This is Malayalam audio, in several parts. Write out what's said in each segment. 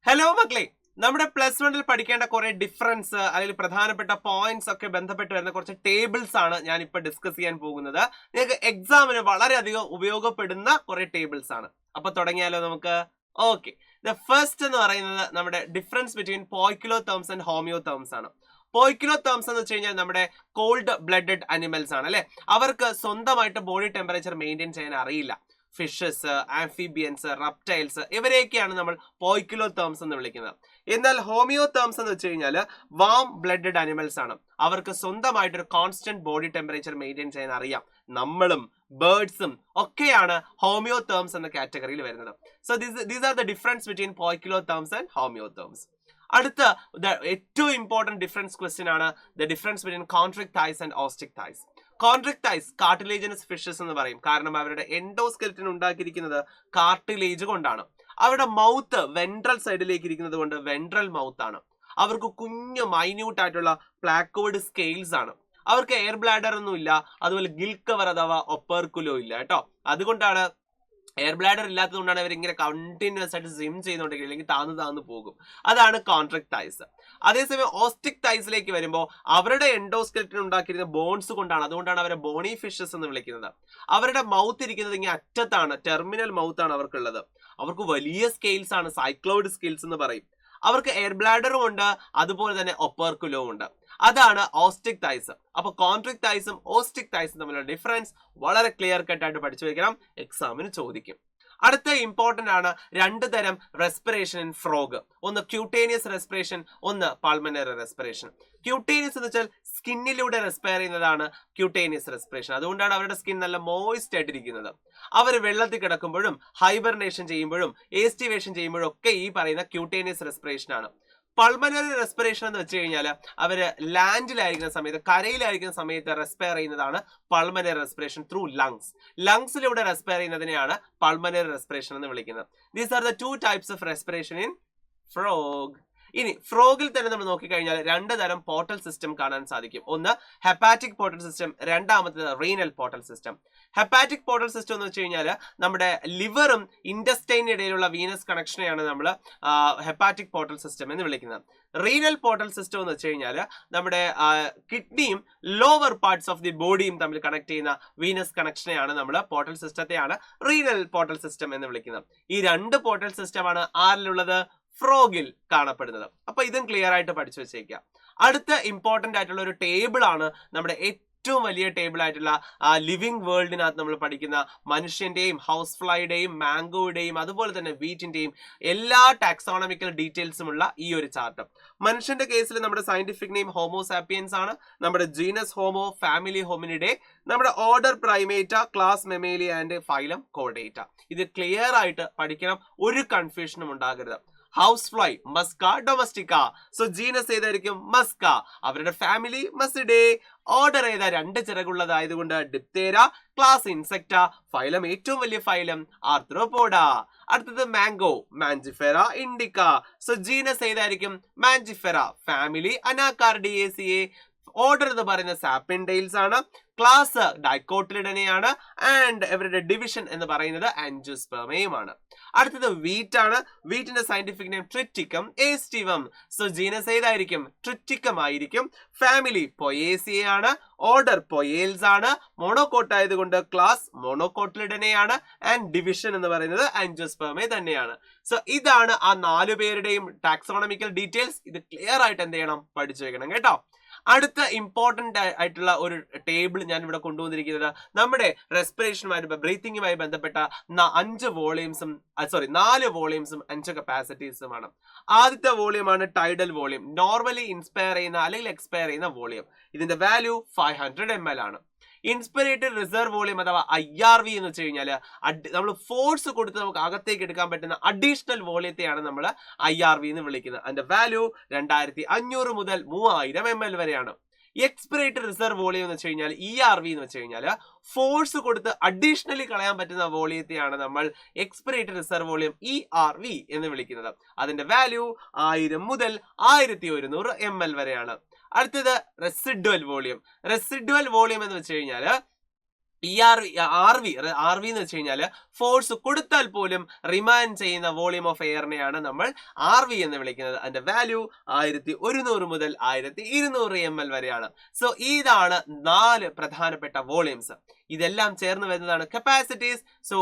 ഹലോ മക്കളെ, നമ്മുടെ പ്ലസ് വണ്ണിൽ പഠിക്കേണ്ട കുറെ ഡിഫറൻസ് അല്ലെങ്കിൽ പ്രധാനപ്പെട്ട പോയിന്റ്സ് ഒക്കെ ബന്ധപ്പെട്ട് വരുന്ന കുറച്ച് ടേബിൾസ് ആണ് ഞാൻ ഇപ്പൊ ഡിസ്കസ് ചെയ്യാൻ പോകുന്നത്. നിങ്ങൾക്ക് എക്സാമിന് വളരെയധികം ഉപയോഗപ്പെടുന്ന കുറെ ടേബിൾസ് ആണ്. അപ്പൊ തുടങ്ങിയാലോ നമുക്ക്? ഓക്കെ, ദ ഫസ്റ്റ് എന്ന് പറയുന്നത് നമ്മുടെ difference between poikilotherms and homeotherms ആണ്. പോയ്ക്കിലോ ടേംസ് എന്ന് വെച്ച് കഴിഞ്ഞാൽ നമ്മുടെ കോൾഡ് ബ്ലഡഡ് അനിമൽസ് ആണ് അല്ലെ. അവർക്ക് സ്വന്തമായിട്ട് ബോഡി ടെമ്പറേച്ചർ മെയിൻറ്റെയിൻ ചെയ്യാൻ അറിയില്ല. ഫിഷസ്, ആംഫിബിയൻസ്, റെപ്റ്റൈൽസ് ഇവരെയൊക്കെയാണ് നമ്മൾ പോയ്ക്കിലോ ടേംസ് എന്ന് വിളിക്കുന്നത്. എന്നാൽ ഹോമിയോ ടേംസ് എന്ന് വെച്ച് കഴിഞ്ഞാൽ വാം ബ്ലഡഡ് അനിമൽസ് ആണ്. അവർക്ക് സ്വന്തമായിട്ട് ഒരു കോൺസ്റ്റന്റ് ബോഡി ടെമ്പറേച്ചർ മെയിൻറ്റെയിൻ ചെയ്യാൻ അറിയാം. നമ്മളും ബേർഡ്സും ഒക്കെയാണ് ഹോമിയോ ടേംസ് എന്ന കാറ്റഗറിയിൽ വരുന്നത്. So these are the difference between poikilotherms and homeotherms. അടുത്ത ഏറ്റവും ഇമ്പോർട്ടന്റ് ഡിഫറൻസ് ക്വസ്റ്റ്യൻ ആണ് the difference between chondrichthyes and osteichthyes. Chondrichthyes cartilaginous fishes എന്ന് പറയും. കാരണം അവരുടെ എൻഡോസ്കെലറ്റൻ ഉണ്ടാക്കിയിരിക്കുന്നത് കാർട്ടിലേജ് കൊണ്ടാണ്. അവരുടെ മൗത്ത് വെൻട്രൽ സൈഡിലേക്ക് ഇരിക്കുന്നത് കൊണ്ട് വെൻട്രൽ മൗത്ത് ആണ്. അവർക്ക് കുഞ്ഞു മൈന്യൂട്ട് ആയിട്ടുള്ള പ്ലാക്കോയിഡ് സ്കെയിൽസ് ആണ്. അവർക്ക് എയർ ബ്ലാഡർ ഒന്നും ഇല്ല. അതുപോലെ ഗിൽ കവർ അഥവാ ഒപ്പർക്കുലോ ഇല്ല കേട്ടോ. അതുകൊണ്ടാണ് എയർ ബ്ലാഡർ ഇല്ലാത്തത് കൊണ്ടാണ് അവർ ഇങ്ങനെ കണ്ടിന്യൂസ് ആയിട്ട് സ്വിം ചെയ്യുന്നുണ്ടെങ്കിൽ അല്ലെങ്കിൽ താന്നു പോകും. അതാണ് കോൺട്രിക് തൈസ്. അതേസമയം ഓസ്റ്റിക് തൈസിലേക്ക് വരുമ്പോൾ അവരുടെ എൻഡോസ്കെലറ്റൻ ഉണ്ടാക്കിയിരുന്ന ബോൺസ് കൊണ്ടാണ്. അതുകൊണ്ടാണ് അവരെ ബോണി ഫിഷസ് എന്ന് വിളിക്കുന്നത്. അവരുടെ മൗത്ത് ഇരിക്കുന്നത് ഇങ്ങനെ അറ്റത്താണ്, ടെർമിനൽ മൗത്ത് ആണ് അവർക്കുള്ളത്. അവർക്ക് വലിയ സ്കെയിൽസ് ആണ്, സൈക്ലോയിഡ് സ്കെയിൽസ് എന്ന് പറയും. അവർക്ക് എയർ ബ്ലാഡറും ഉണ്ട്, അതുപോലെ തന്നെ ഒപ്പർക്കുലോ ഉണ്ട്. അതാണ് ഓസ്റ്റിക് തൈസ്. അപ്പൊ കോൺട്രിക് തൈസും ഓസ്റ്റിക് തൈസും തമ്മിലുള്ള ഡിഫറൻസ് വളരെ ക്ലിയർ കട്ട് ആയിട്ട് പഠിച്ചു വെക്കണം, എക്സാമിന് ചോദിക്കും. അടുത്ത ഇമ്പോർട്ടന്റ് ആണ് രണ്ട് തരം റെസ്പിറേഷൻ ഇൻ ഫ്രോഗ്. ഒന്ന് ക്യൂട്ടേനിയസ് റെസ്പിറേഷൻ, ഒന്ന് പൾമനറി റെസ്പിറേഷൻ. ക്യൂട്ടേനിയസ് എന്ന് വെച്ചാൽ സ്കിന്നിലൂടെ റെസ്പയർ ചെയ്യുന്നതാണ് ക്യൂട്ടേനിയസ് റെസ്പിറേഷൻ. അതുകൊണ്ടാണ് അവരുടെ സ്കിൻ നല്ല മോയിസ്റ്റ് ആയിട്ടിരിക്കുന്നത്. അവർ വെള്ളത്തിൽ കിടക്കുമ്പോഴും ഹൈബർനേഷൻ ചെയ്യുമ്പോഴും എസ്റ്റിവേഷൻ ചെയ്യുമ്പോഴും ഒക്കെ ഈ പറയുന്ന ക്യൂട്ടേനിയസ് റെസ്പിറേഷൻ ആണ്. പൾമനറി റെസ്പിറേഷൻ എന്ന് വെച്ച് കഴിഞ്ഞാൽ അവര് ലാൻഡിലായിരിക്കുന്ന സമയത്ത്, കരയിലായിരിക്കുന്ന സമയത്ത് റെസ്പയർ ചെയ്യുന്നതാണ് പൾമനറി റെസ്പിറേഷൻ ത്രൂ ലങ്സ്. ലങ്സിലൂടെ റെസ്പയർ ചെയ്യുന്നതിനെയാണ് പൾമനറി റെസ്പിറേഷൻ എന്ന് വിളിക്കുന്നത്. These are the two types of respiration in frog. ഇനി ഫ്രോഗിൽ തന്നെ നമ്മൾ നോക്കിക്കഴിഞ്ഞാൽ രണ്ട് തരം പോർട്ടൽ സിസ്റ്റം കാണാൻ സാധിക്കും. ഒന്ന് ഹെപ്പാറ്റിക് പോർട്ടൽ സിസ്റ്റം, രണ്ടാമത്തേത് renal portal system. Hepatic portal system എന്ന് വെച്ച് കഴിഞ്ഞാൽ നമ്മുടെ ലിവറും ഇൻഡസ്റ്റൈനും ഇടയിലുള്ള വീനസ് കണക്ഷനെയാണ് നമ്മൾ ഹെപ്പാറ്റിക് പോർട്ടൽ സിസ്റ്റം എന്ന് വിളിക്കുന്നത്. റീനൽ പോർട്ടൽ സിസ്റ്റം എന്ന് വെച്ച് കഴിഞ്ഞാൽ നമ്മുടെ കിഡ്നിയും ലോവർ പാർട്സ് ഓഫ് ദി ബോഡിയും തമ്മിൽ കണക്ട് ചെയ്യുന്ന വീനസ് കണക്ഷനെയാണ് നമ്മൾ പോർട്ടൽ സിസ്റ്റത്തെയാണ് റീനൽ പോർട്ടൽ സിസ്റ്റം എന്ന് വിളിക്കുന്നത്. ഈ രണ്ട് പോർട്ടൽ സിസ്റ്റമാണ് ആരിലുള്ളത്? ഫ്രോഗിൽ കാണപ്പെടുന്നത്. അപ്പൊ ഇതും ക്ലിയർ ആയിട്ട് പഠിച്ചു വെച്ചേക്കാം. അടുത്ത ഇമ്പോർട്ടന്റ് ആയിട്ടുള്ള ഒരു ടേബിൾ ആണ് നമ്മുടെ ഏറ്റവും വലിയ ടേബിൾ ആയിട്ടുള്ള ലിവിംഗ് വേൾഡിനകത്ത് നമ്മൾ പഠിക്കുന്ന മനുഷ്യന്റെയും ഹൗസ് ഫ്ലൈയുടെയും മാംഗോയുടെയും അതുപോലെ തന്നെ വീറ്റിന്റെയും എല്ലാ ടാക്സോണമിക്കൽ ഡീറ്റെയിൽസും ഉള്ള ഈ ഒരു ചാർട്ട്. മനുഷ്യന്റെ കേസിൽ നമ്മുടെ സയന്റിഫിക് നെയിം ഹോമോസാപ്പിയൻസ് ആണ്. നമ്മുടെ ജീനസ് ഹോമോ, ഫാമിലി ഹോമിനിഡേ, നമ്മുടെ order Primata, class Mammalia and phylum Chordata. ഇത് ക്ലിയർ ആയിട്ട് പഠിക്കണം, ഒരു കൺഫ്യൂഷനും ഉണ്ടാകരുത്. House fly Musca domestica. So genus ഏതായിരിക്കും? മസ്ക. അവരുടെ ഫാമിലി മസിഡേ. ഓർഡർ ഏതാ? രണ്ട് ചിറകുള്ളതായതുകൊണ്ട് ഡിപ്തേര. Class Insecta. ഫൈലം ഏറ്റവും വലിയ ഫൈലം ആർത്രോപോഡ. അടുത്തത് mango, Mangifera indica. So genus ഏതായിരിക്കും? മാഞ്ചിഫെറ. Family Anacardiaceae. ഓർഡർ എന്ന് പറയുന്ന സാപ്പിൻഡെയിൽസ് ആണ്. ക്ലാസ് ഡൈക്കോട്ടിലിഡനെയാണ്. ആൻഡ് ഇവരുടെ ഡിവിഷൻ എന്ന് പറയുന്നത് ആൻജിയോസ്പെർമയുമാണ്. അടുത്തത് വീറ്റ് ആണ്. വീറ്റിന്റെ scientific name Triticum aestivum. So genus ഏതായിരിക്കും? ട്രിറ്റിക്കം ആയിരിക്കും. ഫാമിലി പൊയേസിയെ ആണ്. ഓർഡർ പൊയേൽസ് ആണ്. മോണോകോട്ട് ആയതുകൊണ്ട് ക്ലാസ് മോണോകോട്ടിലിഡനെയാണ്. ആൻഡ് ഡിവിഷൻ എന്ന് പറയുന്നത് ആൻജിയോസ്പെർമ തന്നെയാണ്. സോ ഇതാണ് ആ 4 പേരുടെയും ടാക്സോണമിക്കൽ ഡീറ്റെയിൽസ്. ഇത് ക്ലിയർ ആയിട്ട് എന്ത് ചെയ്യണം? പഠിച്ചു വെക്കണം കേട്ടോ. അടുത്ത ഇമ്പോർട്ടന്റ് ആയിട്ടുള്ള ഒരു ടേബിൾ ഞാൻ ഇവിടെ കൊണ്ടുവന്നിരിക്കുന്നത് നമ്മുടെ റെസ്പിറേഷനുമായി ബ്രീത്തിങ്ങുമായി ബന്ധപ്പെട്ട 4 വോളിയംസും 5 കപ്പാസിറ്റീസുമാണ്. ആദ്യത്തെ വോളിയമാണ് ടൈഡൽ വോളിയം, നോർമലി ഇൻസ്പയർ ചെയ്യുന്ന അല്ലെങ്കിൽ എക്സ്പയർ ചെയ്യുന്ന വോളിയം. ഇതിന്റെ വാല്യൂ 500 ml ആണ്. ഇൻസ്പിറേറ്റഡ് റിസർവ് വോളിയം അഥവാ IRV എന്ന് വെച്ച് കഴിഞ്ഞാൽ നമ്മൾ ഫോഴ്സ് കൊടുത്ത് നമുക്ക് അകത്തേക്ക് എടുക്കാൻ പറ്റുന്ന അഡീഷണൽ വോളിയത്തെയാണ് നമ്മൾ IRV എന്ന് വിളിക്കുന്നത്. അതിന്റെ വാല്യൂ 2500 മുതൽ 3000 ml വരെയാണ്. എക്സ്പിറേറ്റഡ് റിസർവ് വോളിയം എന്ന് വെച്ച് കഴിഞ്ഞാൽ ERV എന്ന് വെച്ച് കഴിഞ്ഞാൽ ഫോഴ്സ് കൊടുത്ത് അഡീഷണലി കളയാൻ പറ്റുന്ന വോളിയത്തെയാണ് നമ്മൾ എക്സ്പിറേറ്റഡ് റിസർവ് വോളിയം ERV എന്ന് വിളിക്കുന്നത്. അതിന്റെ വാല്യൂ 1000 മുതൽ 1100 ml വരെയാണ്. അടുത്തത് റെസിഡ്വൽ വോളിയം. റെസിഡ്വൽ വോളിയം എന്ന് വെച്ച് കഴിഞ്ഞാൽ ആർ വി എന്ന് വെച്ച് കഴിഞ്ഞാൽ ഫോഴ്സ് കൊടുത്താൽ പോലും റിമാൻ ചെയ്യുന്ന വോളിയം ഓഫ് എയറിനെയാണ് നമ്മൾ ആർ വി എന്ന് വിളിക്കുന്നത്. അതിന്റെ വാല്യൂ 1100 മുതൽ 1200 ml വരെയാണ്. സോ ഇതാണ് 4 പ്രധാനപ്പെട്ട വോളിയംസ്. ഇതെല്ലാം ചേർന്ന് വരുന്നതാണ് കപ്പാസിറ്റീസ്. സോ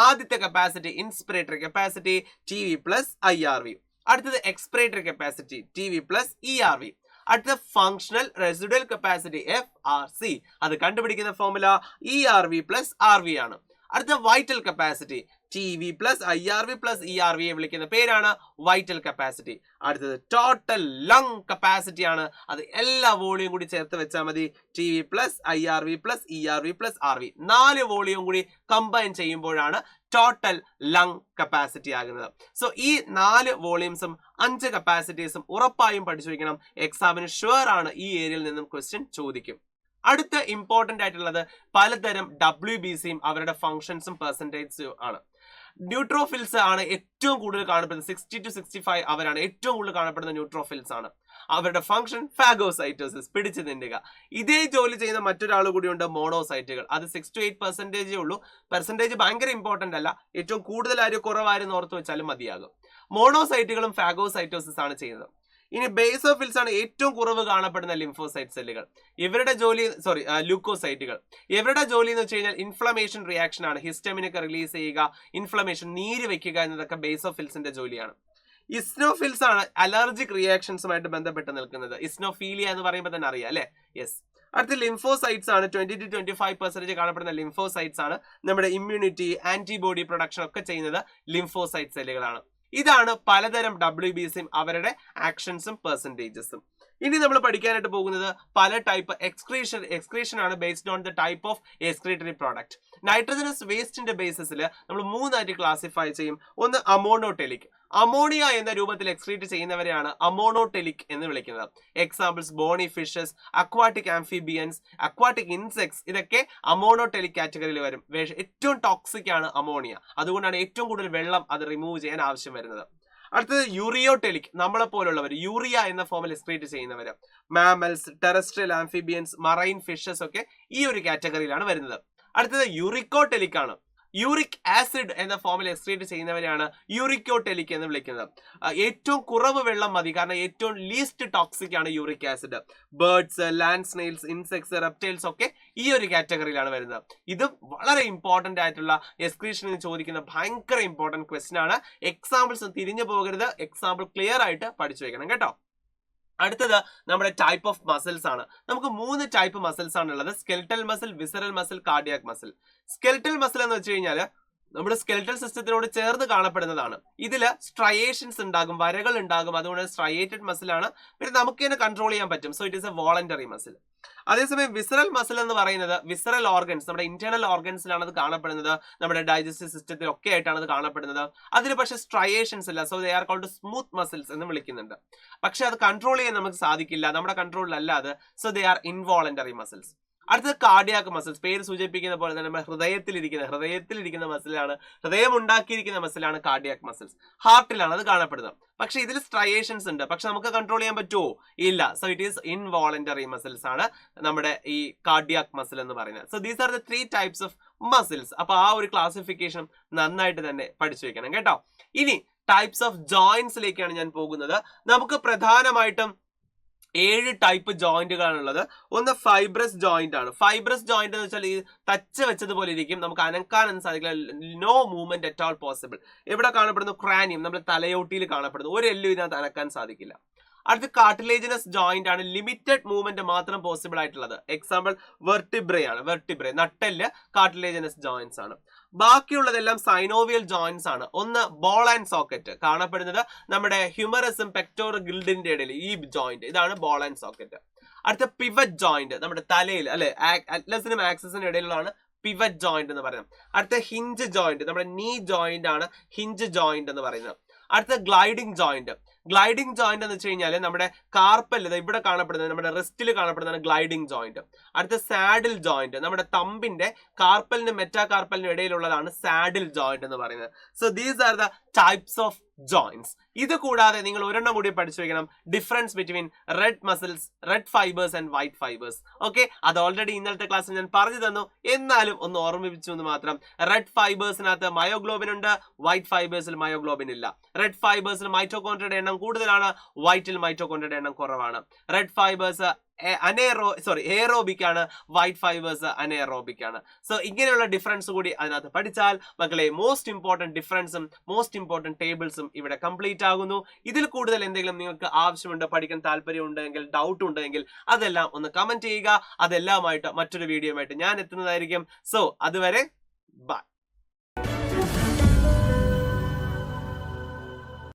ആദ്യത്തെ capacity inspiratory capacity T V plus I R V. അടുത്തത് expiratory capacity T V plus E R V. അടുത്ത ഫങ്ഷണൽ റെസിഡുവൽ കപ്പാസിറ്റി FRC. അത് കണ്ടുപിടിക്കുന്ന ഫോർമുല ERV പ്ലസ് RV ആണ്. അടുത്ത vital capacity T V plus I R V plus E R വിയെ വിളിക്കുന്ന പേരാണ് വൈറ്റൽ കപ്പാസിറ്റി. അടുത്തത് ടോട്ടൽ ലങ് കപ്പാസിറ്റി ആണ്. അത് എല്ലാ വോളിയം കൂടി ചേർത്ത് വെച്ചാൽ മതി. T V plus I R V plus E R V plus R V 4 volume കൂടി കമ്പൈൻ ചെയ്യുമ്പോഴാണ് ടോട്ടൽ ലങ് കപ്പാസിറ്റി ആകുന്നത്. സോ ഈ 4 വോളിയംസും 5 കപ്പാസിറ്റീസും ഉറപ്പായും പഠിച്ചു വയ്ക്കണം. എക്സാമിന് ഷുവർ ആണ് ഈ ഏരിയയിൽ നിന്നും ക്വസ്റ്റ്യൻ ചോദിക്കും. അടുത്ത ഇമ്പോർട്ടന്റ് ആയിട്ടുള്ളത് പലതരം WBCയും അവരുടെ ഫംഗ്ഷൻസും പെർസെന്റേജും ആണ്. ന്യൂട്രോഫിൽസ് ആണ് ഏറ്റവും കൂടുതൽ കാണപ്പെടുന്നത്. 60 to 65 അവരാണ് ഏറ്റവും കൂടുതൽ കാണപ്പെടുന്ന ന്യൂട്രോഫിൽസ് ആണ്. അവരുടെ ഫംഗ്ഷൻ ഫാഗോസൈറ്റോസിസ്, പിടിച്ചു തിന്നുക. ഇതേ ജോലി ചെയ്യുന്ന മറ്റൊരാൾ കൂടിയുണ്ട്, മോണോസൈറ്റുകൾ. അത് 6 to 8% ഉള്ളൂ. പെർസെന്റേജ് ഭയങ്കര ഇമ്പോർട്ടന്റ് അല്ല. ഏറ്റവും കൂടുതൽ ആരും കുറവായിരുന്നു ഓർത്ത് വെച്ചാലും മതിയാകും. മോണോസൈറ്റുകളും ഫാഗോസൈറ്റോസിസ് ആണ് ചെയ്യുന്നത്. ഇനി ബേസോഫിൽസ് ആണ് ഏറ്റവും കുറവ് കാണപ്പെടുന്ന ലിംഫോസൈറ്റ് സെല്ലുകൾ. ഇവരുടെ ജോലി ല്യൂക്കോസൈറ്റുകൾ. ഇവരുടെ ജോലി എന്ന് വെച്ച് കഴിഞ്ഞാൽ ഇൻഫ്ലമേഷൻ റിയാക്ഷൻ ആണ്. ഹിസ്റ്റമിനൊക്കെ റിലീസ് ചെയ്യുക, ഇൻഫ്ലമേഷൻ നീര് വെക്കുക എന്നതൊക്കെ ബേസോഫിൽസിന്റെ ജോലിയാണ്. ഇസ്നോഫിൽസ് ആണ് അലർജിക് റിയാക്ഷൻസുമായിട്ട് ബന്ധപ്പെട്ട് നിൽക്കുന്നത്. ഇസ്നോഫീലിയ എന്ന് പറയുമ്പോൾ തന്നെ അറിയാം അല്ലെ? യെസ്. അടുത്ത ലിംഫോസൈറ്റ്സ് ആണ്. 20 to 25% കാണപ്പെടുന്ന ലിംഫോസൈറ്റ്സ് ആണ്. നമ്മുടെ ഇമ്മ്യൂണിറ്റി, ആന്റിബോഡി പ്രൊഡക്ഷൻ ഒക്കെ ചെയ്യുന്നത് ലിംഫോസൈറ്റ് സെല്ലുകളാണ്. ഇതാണ് പലതരം WBCയും അവരുടെ ആക്ഷൻസും പെർസെന്റേജസും. ഇനി നമ്മൾ പഠിക്കാനായിട്ട് പോകുന്നത് പല ടൈപ്പ് എക്സ്ക്രീഷൻ ആണ് based on the type of excretory product. Nitrogenous വേസ്റ്റിന്റെ ബേസിസിൽ നമ്മൾ 3 ആയിട്ട് ക്ലാസിഫൈ ചെയ്യും. ഒന്ന് അമോണോടെലിക്. അമോണിയ എന്ന രൂപത്തിൽ എക്സ്ക്രീറ്റ് ചെയ്യുന്നവരെയാണ് അമോണോടെലിക് എന്ന് വിളിക്കുന്നത്. Examples Boney fishes, aquatic amphibians, aquatic insects, ഇതൊക്കെ അമോണോടെലിക് കാറ്റഗറിയിൽ വരും. ഏറ്റവും ടോക്സിക് ആണ് അമോണിയ. അതുകൊണ്ടാണ് ഏറ്റവും കൂടുതൽ വെള്ളം അത് റിമൂവ് ചെയ്യാൻ ആവശ്യം വരുന്നത്. അടുത്തത് യൂറിയോടെലിക്. നമ്മളെ പോലുള്ളവർ യൂറിയ എന്ന ഫോമിൽ എക്സ്ക്രീറ്റ് ചെയ്യുന്നവർ. Mammals, terrestrial amphibians, marine fishes ഒക്കെ ഈ ഒരു കാറ്റഗറിയിലാണ് വരുന്നത്. അടുത്തത് യൂറിക്കോടെലിക് ആണ്. യൂറിക് ആസിഡ് എന്ന ഫോമിൽ എക്സ്ക്രീറ്റ് ചെയ്യുന്നവരെയാണ് യൂറിക്കോടെലിക് എന്ന് വിളിക്കുന്നത്. ഏറ്റവും കുറവ് വെള്ളം മതി, കാരണം ഏറ്റവും ലീസ്റ്റ് ടോക്സിക് ആണ് uric acid. Birds, land snails, insects, reptiles ഒക്കെ ഈ ഒരു കാറ്റഗറിയിലാണ് വരുന്നത്. ഇത് വളരെ ഇമ്പോർട്ടന്റ് ആയിട്ടുള്ള എക്സ്ക്രീഷനിൽ ചോദിക്കുന്ന ഭയങ്കര ഇമ്പോർട്ടന്റ് ക്വസ്റ്റ്യൻ ആണ്. എക്സാമ്പിൾസ് തിരിഞ്ഞു പോകരുത്. എക്സാമ്പിൾ ക്ലിയർ ആയിട്ട് പഠിച്ചു വെക്കണം കേട്ടോ. അടുത്തത് നമ്മുടെ ടൈപ്പ് ഓഫ് മസിൽസ് ആണ്. നമുക്ക് 3 ടൈപ്പ് മസിൽസ് ആണ് ഉള്ളത്. Skeletal muscle, visceral muscle, cardiac muscle. Skeletal muscle എന്ന് വെച്ച് കഴിഞ്ഞാൽ നമ്മുടെ സ്കെൽറ്റൽ സിസ്റ്റത്തിനോട് ചേർന്ന് കാണപ്പെടുന്നതാണ്. ഇതില് സ്ട്രയേഷൻസ് ഉണ്ടാകും, വരകൾ ഉണ്ടാകും. അതുകൊണ്ട് സ്ട്രയേറ്റഡ് മസിൽ ആണ്. പിന്നെ നമുക്ക് തന്നെ കൺട്രോൾ ചെയ്യാൻ പറ്റും. So it is A voluntary muscle. അതേസമയം വിസറൽ മസിൽ എന്ന് പറയുന്നത് വിസറൽ ഓർഗൻസ്, നമ്മുടെ ഇന്റേണൽ ഓർഗൻസിലാണ് അത് കാണപ്പെടുന്നത്. നമ്മുടെ ഡൈജസ്റ്റീവ് സിസ്റ്റത്തിൽ ഒക്കെ ആയിട്ടാണ് അത് കാണപ്പെടുന്നത്. അതിന് പക്ഷേ സ്ട്രയേഷൻസ് ഇല്ല. So they are called smooth muscles എന്ന് വിളിക്കുന്നുണ്ട്. പക്ഷെ അത് കൺട്രോൾ ചെയ്യാൻ നമുക്ക് സാധിക്കില്ല, നമ്മുടെ കൺട്രോളിലല്ല അത്. So they R involuntary muscles. അടുത്തത് കാർഡിയാക് മസിൽസ്. പേര് സൂചിപ്പിക്കുന്ന പോലെ തന്നെ ഹൃദയത്തിലിരിക്കുന്ന മസിലാണ്, ഹൃദയം ഉണ്ടാക്കിയിരിക്കുന്ന മസിലാണ് കാർഡിയാക് മസിൽസ്. ഹാർട്ടിലാണ് അത് കാണപ്പെടുന്നത്. പക്ഷെ ഇതിൽ സ്ട്രയേഷൻസ് ഉണ്ട്. പക്ഷെ നമുക്ക് കൺട്രോൾ ചെയ്യാൻ പറ്റുമോ? ഇല്ല. So it is involuntary muscles ആണ് നമ്മുടെ ഈ കാർഡിയാക് മസിൽ എന്ന് പറയുന്നത്. So these are the 3 types of muscles. അപ്പൊ ആ ഒരു ക്ലാസിഫിക്കേഷൻ നന്നായിട്ട് തന്നെ പഠിച്ചു വെക്കണം കേട്ടോ. ഇനി ടൈപ്സ് ഓഫ് ജോയിന്റ്സിലേക്കാണ് ഞാൻ പോകുന്നത്. നമുക്ക് പ്രധാനമായിട്ടും 7 ടൈപ്പ് ജോയിന്റുകളാണുള്ളത്. ഒന്ന് ഫൈബ്രസ് ജോയിന്റ് ആണ്. ഫൈബ്രസ് ജോയിന്റ് എന്ന് വെച്ചാൽ ഈ തച്ച് വെച്ചതുപോലെ ഇരിക്കും, നമുക്ക് അനക്കാനൊന്നും സാധിക്കില്ല. No movement at all possible. എവിടെ കാണപ്പെടുന്നു? ക്രാനിയം, നമ്മുടെ തലയോട്ടിയിൽ കാണപ്പെടുന്നു. ഒരു എല്ലും ഇതിനകത്ത് അനക്കാൻ സാധിക്കില്ല. അടുത്ത കാർട്ടിലേജിനസ് ജോയിന്റ് ആണ്. ലിമിറ്റഡ് മൂവ്മെന്റ് മാത്രം പോസിബിൾ ആയിട്ടുള്ളത്. എക്സാമ്പിൾ വെർട്ടിബ്രേ ആണ്. വെർട്ടിബ്രേ, നട്ടെല്ല് കാർട്ടിലേജിനസ് ജോയിന്റ്സ് ആണ്. ബാക്കിയുള്ളതെല്ലാം സൈനോവിയൽ ജോയിന്റ്സ് ആണ്. ഒന്ന് ബോൾ ആൻഡ് സോക്കറ്റ് കാണപ്പെടുന്നത് നമ്മുടെ ഹ്യൂമറസും പെക്ടോർ ഗിൽഡിന്റെ ഇടയിൽ ഈ ജോയിന്റ്, ഇതാണ് ബോൾ ആൻഡ് സോക്കറ്റ്. അടുത്ത പിവറ്റ് ജോയിന്റ്, നമ്മുടെ തലയിൽ അല്ലെ അറ്റ്ലസിനും ആക്സിസിനും ഇടയിലുള്ളതാണ് പിവറ്റ് ജോയിന്റ് എന്ന് പറയുന്നത്. അടുത്ത ഹിഞ്ച് ജോയിന്റ്, നമ്മുടെ നീ ജോയിന്റ് ആണ് ഹിഞ്ച് ജോയിന്റ് എന്ന് പറയുന്നത്. അടുത്ത ഗ്ലൈഡിംഗ് ജോയിന്റ്. ഗ്ലൈഡിംഗ് ജോയിന്റ് എന്ന് വെച്ച് കഴിഞ്ഞാൽ നമ്മുടെ കാർപ്പൽ ഇവിടെ കാണപ്പെടുന്നത്, നമ്മുടെ റിസ്റ്റിൽ കാണപ്പെടുന്നതാണ് ഗ്ലൈഡിംഗ് ജോയിന്റ്. അടുത്ത സാഡിൽ ജോയിന്റ്, നമ്മുടെ തമ്പിന്റെ കാർപ്പലിനും മെറ്റാകാർപ്പലിനും ഇടയിലുള്ളതാണ് സാഡിൽ ജോയിന്റ് എന്ന് പറയുന്നത്. So these are the types of joints. ഇത് കൂടാതെ നിങ്ങൾ ഒരെണ്ണം കൂടി പഠിച്ചു വെക്കണം, difference between red muscles, red fibres and white fibres. Okay, അത് ഓൾറെഡി ഇന്നലത്തെ ക്ലാസ്സിൽ ഞാൻ പറഞ്ഞു തന്നു, എന്നാലും ഒന്ന് ഓർമ്മിപ്പിച്ചു എന്ന് മാത്രം. റെഡ് ഫൈബേഴ്സിനകത്ത് മയോഗ്ലോബിൻ ഉണ്ട്, വൈറ്റ് ഫൈബേഴ്സിൽ മയോഗ്ലോബിൻ ഇല്ല. റെഡ് ഫൈബേഴ്സിൽ മൈറ്റോകോൺഡ്രിയയുടെ എണ്ണം കൂടുതലാണ്, വൈറ്റിൽ മൈറ്റോകോൺഡ്രിയയുടെ എണ്ണം കുറവാണ്. റെഡ് ഫൈബേഴ്സ് എയറോബിക് ആണ്, വൈറ്റ് ഫൈബേഴ്സ് അനേറോബിക് ആണ്. സോ ഇങ്ങനെയുള്ള ഡിഫറൻസ് കൂടി അതിനകത്ത് പഠിച്ചാൽ മക്കളെ മോസ്റ്റ് ഇമ്പോർട്ടന്റ് ഡിഫറൻസും മോസ്റ്റ് ഇമ്പോർട്ടന്റ് ടേബിൾസും ഇവിടെ കംപ്ലീറ്റ് ആകുന്നു. ഇതിൽ കൂടുതൽ എന്തെങ്കിലും നിങ്ങൾക്ക് ആവശ്യമുണ്ട്, പഠിക്കാൻ താല്പര്യം ഉണ്ടെങ്കിൽ, ഡൗട്ട് ഉണ്ടെങ്കിൽ അതെല്ലാം ഒന്ന് കമന്റ് ചെയ്യുക. അതെല്ലാമായിട്ട് മറ്റൊരു വീഡിയോ ആയിട്ട് ഞാൻ എത്തുന്നതായിരിക്കും. സോ അതുവരെ ബൈ.